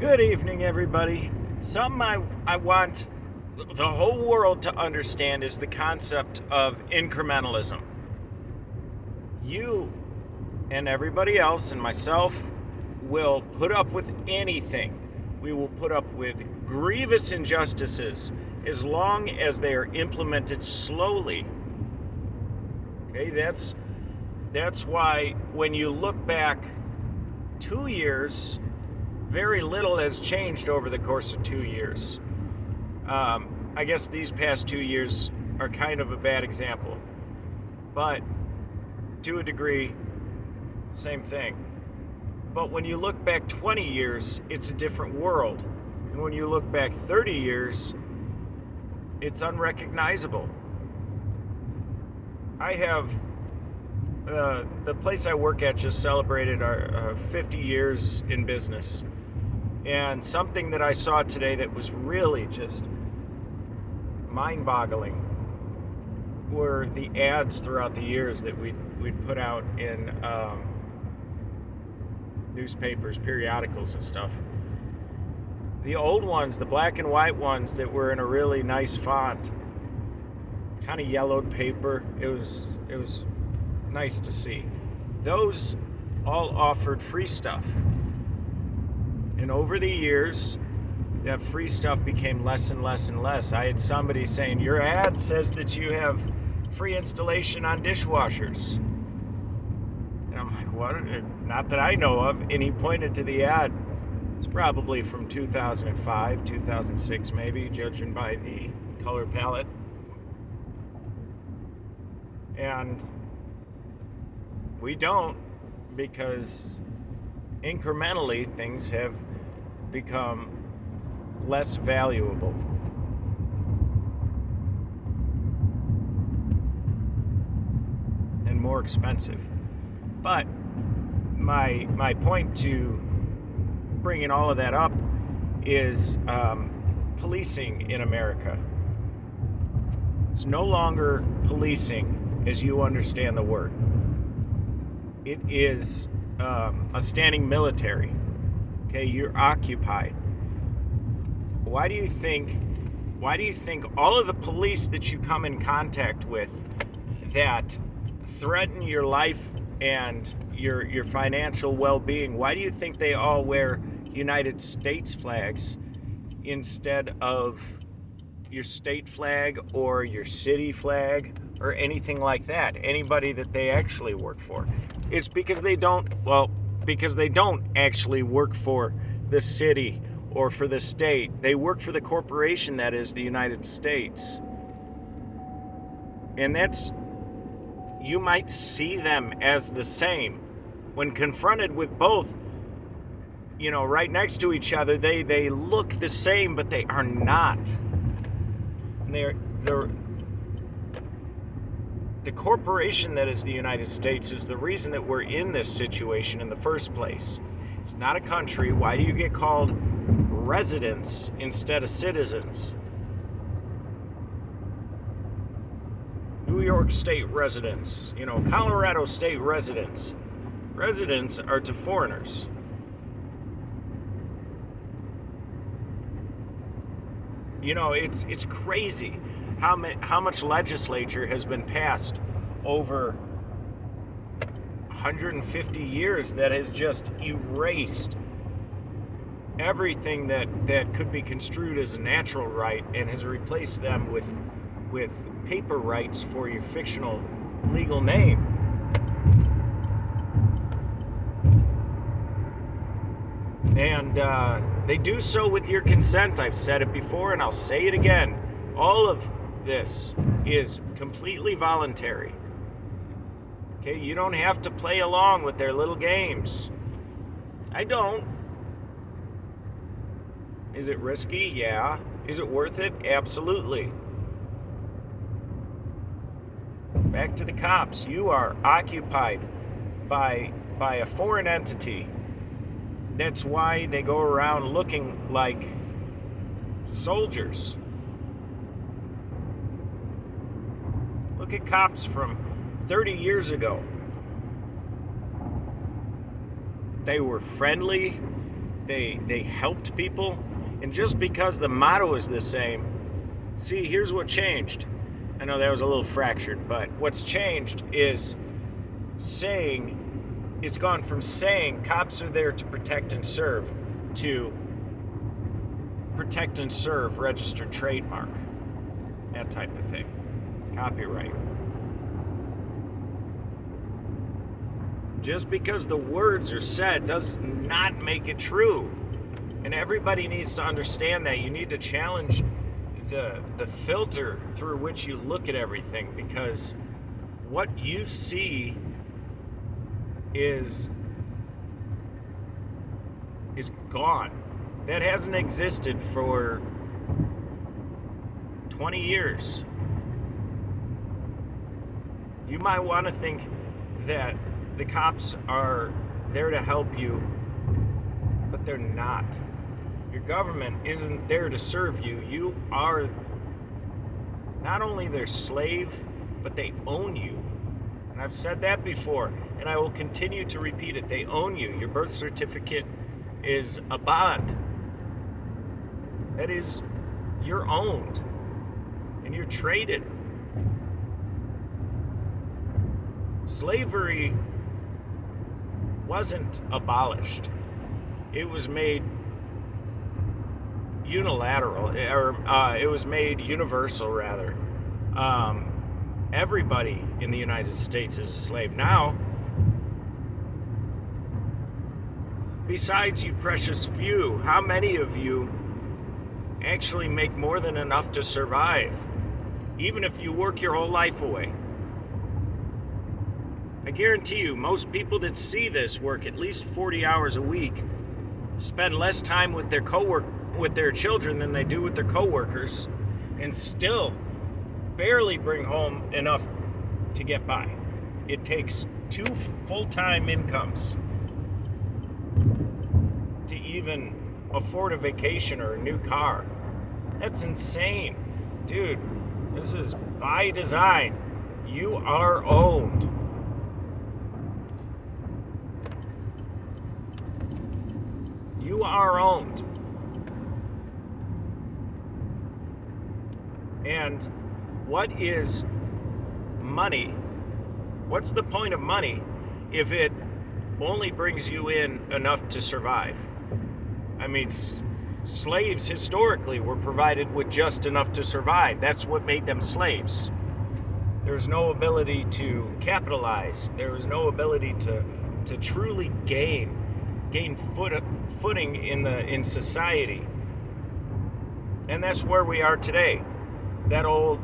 Good evening, everybody. Something I want the whole world to understand is the concept of incrementalism. You and everybody else, and myself, will put up with anything. We will put up with grievous injustices as long as they are implemented slowly. Okay, that's why when you look back 2 years, very little has changed over the course of 2 years. I guess these past 2 years are kind of a bad example, but to a degree, same thing. But when you look back 20 years, it's a different world. And when you look back 30 years, it's unrecognizable. I have the place I work at just celebrated our 50 years in business. And something that I saw today that was really just mind-boggling were the ads throughout the years that we'd put out in newspapers, periodicals, and stuff. The old ones, the black and white ones that were in a really nice font, kind of yellowed paper. It was nice to see. Those all offered free stuff. And over the years, that free stuff became less and less and less. I had somebody saying, your ad says that you have free installation on dishwashers. And I'm like, what? Not that I know of. And he pointed to the ad. It's probably from 2005, 2006 maybe, judging by the color palette. And we don't, because incrementally things have become less valuable. And more expensive. But my point to bringing all of that up is policing in America. It's no longer policing as you understand the word. It is a standing military. Okay, you're occupied. Why do you think all of the police that you come in contact with that threaten your life and your financial well-being, why do you think they all wear United States flags instead of your state flag or your city flag or anything like that? Anybody that they actually work for. It's because they don't actually work for the city or for the state. They work for the corporation that is the United States. And you might see them as the same. When confronted with both, right next to each other, they look the same, but they are not. And the corporation that is the United States is the reason that we're in this situation in the first place. It's not a country. Why do you get called residents instead of citizens? New York State residents, Colorado State residents. Residents are to foreigners. It's crazy how much legislature has been passed over 150 years that has just erased everything that could be construed as a natural right and has replaced them with paper rights for your fictional legal name. And they do so with your consent. I've said it before and I'll say it again. All of this is completely voluntary. Okay, you don't have to play along with their little games. I don't. Is it risky? Yeah. Is it worth it? Absolutely. Back to the cops. You are occupied by a foreign entity. That's why they go around looking like soldiers. Look at cops from 30 years ago. They were friendly. They helped people. And just because the motto is the same, see, here's what changed. I know that was a little fractured, but what's changed is it's gone from saying cops are there to protect and serve to protect and serve registered trademark. That type of thing. Copyright. Just because the words are said does not make it true. And everybody needs to understand that. You need to challenge the filter through which you look at everything, because what you see is gone. That hasn't existed for 20 years. You might want to think that the cops are there to help you, but they're not. Your government isn't there to serve you. You are not only their slave, but they own you. And I've said that before, and I will continue to repeat it. They own you. Your birth certificate is a bond. That is, you're owned, and you're traded. Slavery wasn't abolished. It was made unilateral, or it was made universal, rather. Everybody in the United States is a slave now. Besides you precious few, how many of you actually make more than enough to survive, even if you work your whole life away? I guarantee you, most people that see this work at least 40 hours a week, spend less time with their children than they do with their coworkers, and still barely bring home enough to get by. It takes 2 full-time incomes to even afford a vacation or a new car. That's insane. Dude, this is by design. You are owned. You are owned. And what is money? What's the point of money if it only brings you in enough to survive? I mean, slaves historically were provided with just enough to survive. That's what made them slaves. There was no ability to capitalize. There was no ability to truly gain footing in society. And that's where we are today. That old,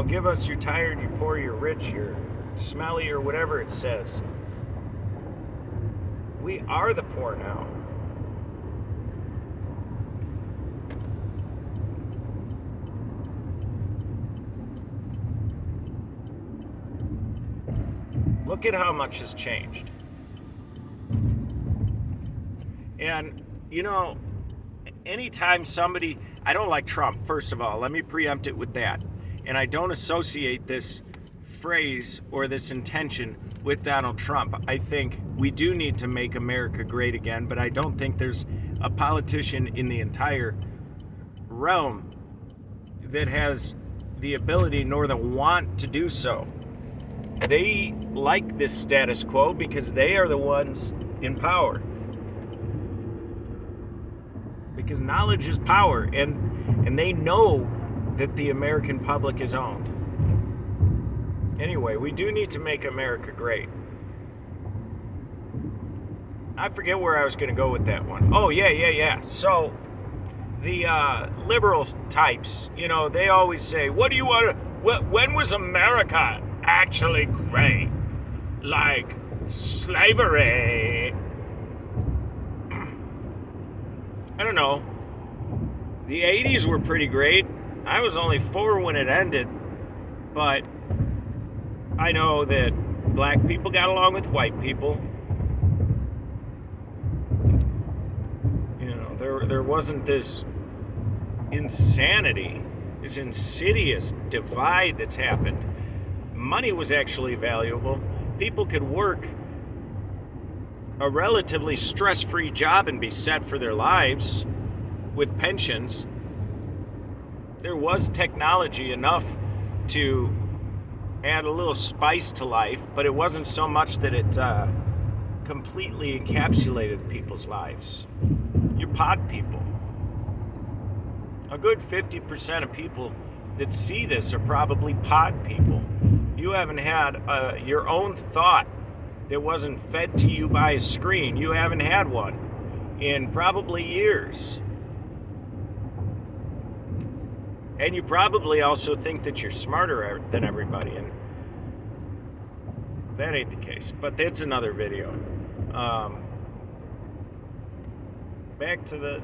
give us you're tired, you're poor, you're rich, you're smelly, or whatever it says. We are the poor now. Look at how much has changed. And, anytime somebody, I don't like Trump, first of all, let me preempt it with that. And I don't associate this phrase or this intention with Donald Trump. I think we do need to make America great again, but I don't think there's a politician in the entire realm that has the ability nor the want to do so. They like this status quo because they are the ones in power. Because knowledge is power, and they know that the American public is owned. Anyway, we do need to make America great. I forget where I was going to go with that one. Oh, yeah. So, the liberal types, they always say, what do you want to... When was America actually great? Like slavery? I don't know. The 80s were pretty great. I was only 4 when it ended, but I know that black people got along with white people. There wasn't this insanity, this insidious divide that's happened. Money was actually valuable. People could work a relatively stress-free job and be set for their lives with pensions. There was technology enough to add a little spice to life, but it wasn't so much that it completely encapsulated people's lives. You're pod people. A good 50% of people that see this are probably pod people. You haven't had your own thought that wasn't fed to you by a screen. You haven't had one in probably years. And you probably also think that you're smarter than everybody, and that ain't the case. But that's another video. Back to the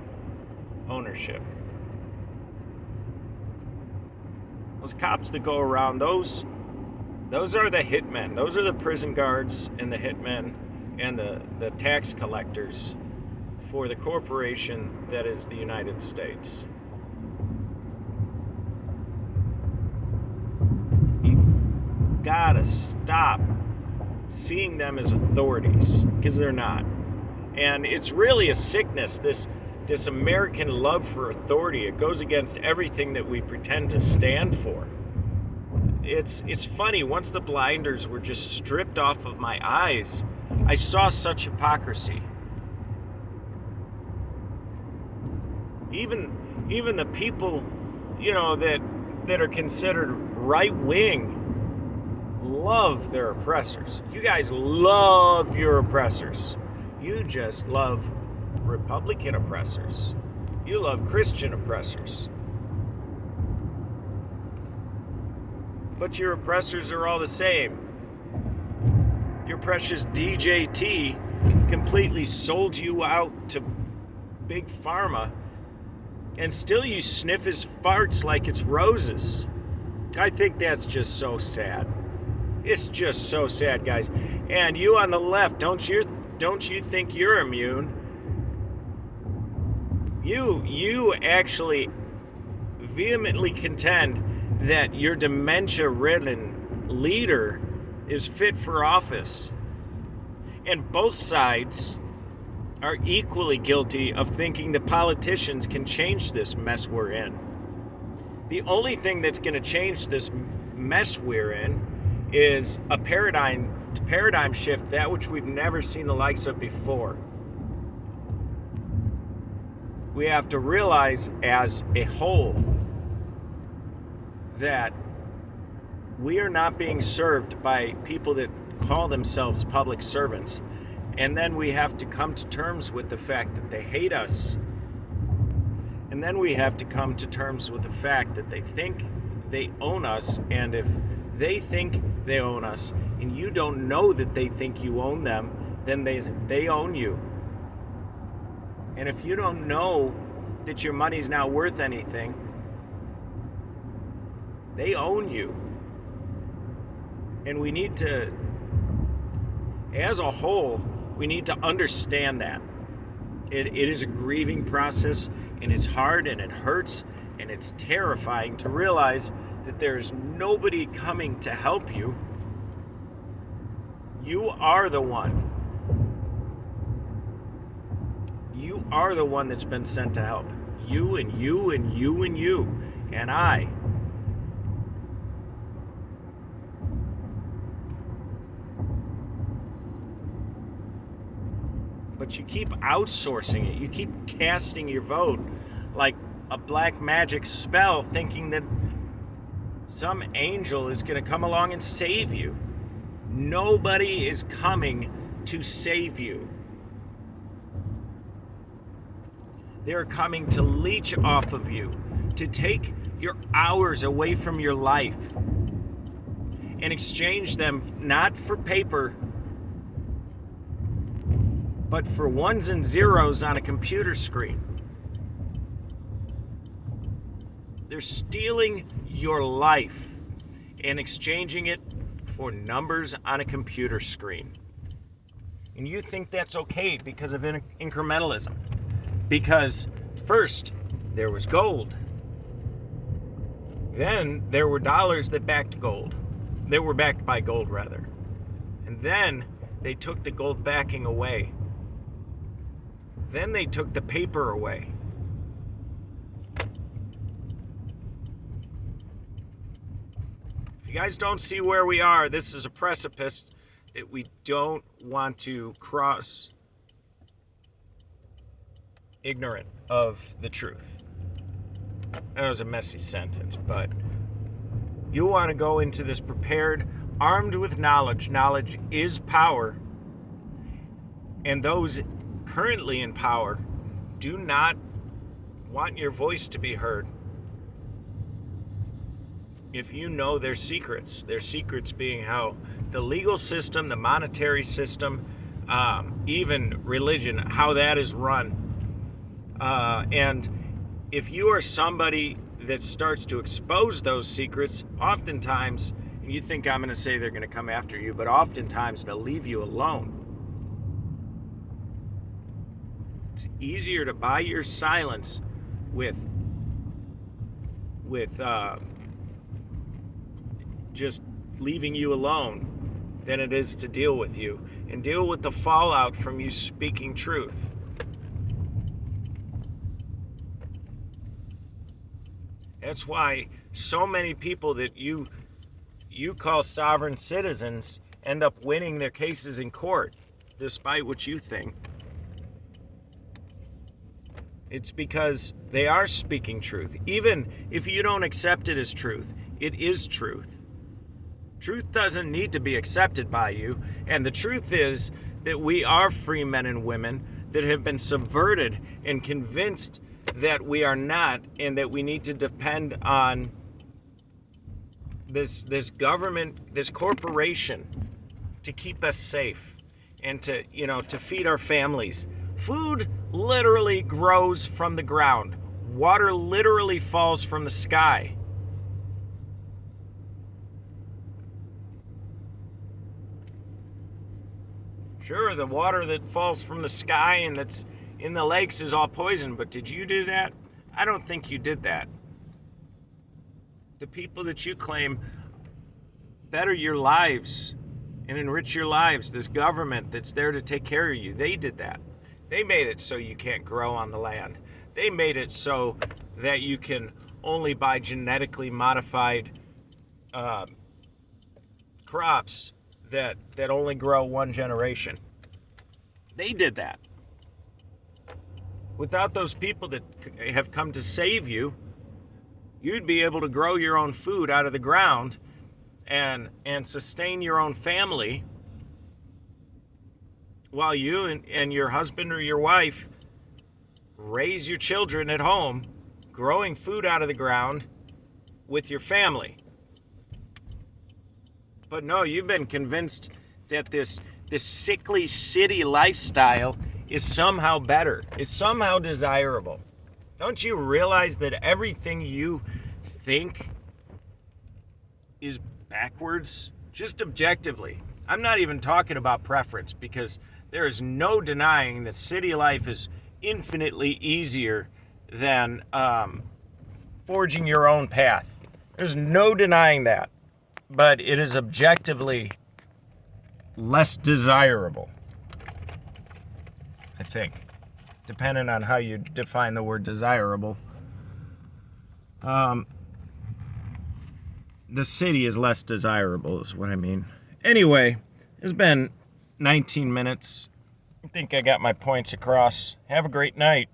ownership. Those cops that go around, those are the hitmen. Those are the prison guards and the hitmen and the tax collectors for the corporation that is the United States. You gotta stop seeing them as authorities, because they're not. And it's really a sickness, this American love for authority. It goes against everything that we pretend to stand for. It's funny, once the blinders were just stripped off of my eyes, I saw such hypocrisy. Even the people, that are considered right-wing love their oppressors. You guys love your oppressors. You just love Republican oppressors. You love Christian oppressors. But your oppressors are all the same. Your precious DJT completely sold you out to Big Pharma, and still you sniff his farts like it's roses. I think that's just so sad. It's just so sad, guys. And you on the left, don't you think you're immune? You actually vehemently contend that your dementia-ridden leader is fit for office. And both sides are equally guilty of thinking that politicians can change this mess we're in. The only thing that's going to change this mess we're in is a paradigm shift, that which we've never seen the likes of before. We have to realize as a whole that we are not being served by people that call themselves public servants. And then we have to come to terms with the fact that they hate us. And then we have to come to terms with the fact that they think they own us. And if they think they own us and you don't know that they think you own them, then they own you. And if you don't know that your money's not worth anything, they own you. And we need to, as a whole, we need to understand that. It is a grieving process, and it's hard, and it hurts, and it's terrifying to realize that there's nobody coming to help you. You are the one. You are the one that's been sent to help. You and you and you and you and I. But you keep outsourcing it. You keep casting your vote like a black magic spell, thinking that some angel is going to come along and save you. Nobody is coming to save you. They're coming to leech off of you, to take your hours away from your life and exchange them not for paper, but for ones and zeros on a computer screen. They're stealing your life and exchanging it for numbers on a computer screen. And you think that's okay because of incrementalism. Because first, there was gold. Then there were dollars that backed gold. They were backed by gold, rather. And then they took the gold backing away. Then they took the paper away. If you guys don't see where we are, this is a precipice that we don't want to cross, ignorant of the truth. That was a messy sentence, but you want to go into this prepared, armed with knowledge. Knowledge is power. And those currently in power do not want your voice to be heard. If you know their secrets being how the legal system, the monetary system, even religion, how that is run. And if you are somebody that starts to expose those secrets, oftentimes, and you think I'm going to say they're going to come after you, but oftentimes they'll leave you alone. It's easier to buy your silence with just leaving you alone than it is to deal with you and deal with the fallout from you speaking truth. That's why so many people that you call sovereign citizens end up winning their cases in court, despite what you think. It's because they are speaking truth. Even if you don't accept it as truth, it is truth. Truth doesn't need to be accepted by you. And the truth is that we are free men and women that have been subverted and convinced that we are not, and that we need to depend on this government, this corporation, to keep us safe and to feed our families. Food literally grows from the ground. Water literally falls from the sky. Sure, the water that falls from the sky and that's in the lakes is all poison, but did you do that? I don't think you did that. The people that you claim better your lives and enrich your lives, this government that's there to take care of you, they did that. They made it so you can't grow on the land. They made it so that you can only buy genetically modified crops that only grow one generation. They did that. Without those people that have come to save you, you'd be able to grow your own food out of the ground and sustain your own family while you and your husband or your wife raise your children at home, growing food out of the ground with your family. But no, you've been convinced that this sickly city lifestyle is somehow better, is somehow desirable. Don't you realize that everything you think is backwards? Just objectively. I'm not even talking about preference, because there is no denying that city life is infinitely easier than forging your own path. There's no denying that. But it is objectively less desirable, I think, depending on how you define the word desirable. The city is less desirable is what I mean. Anyway, it's been 19 minutes. I think I got my points across. Have a great night.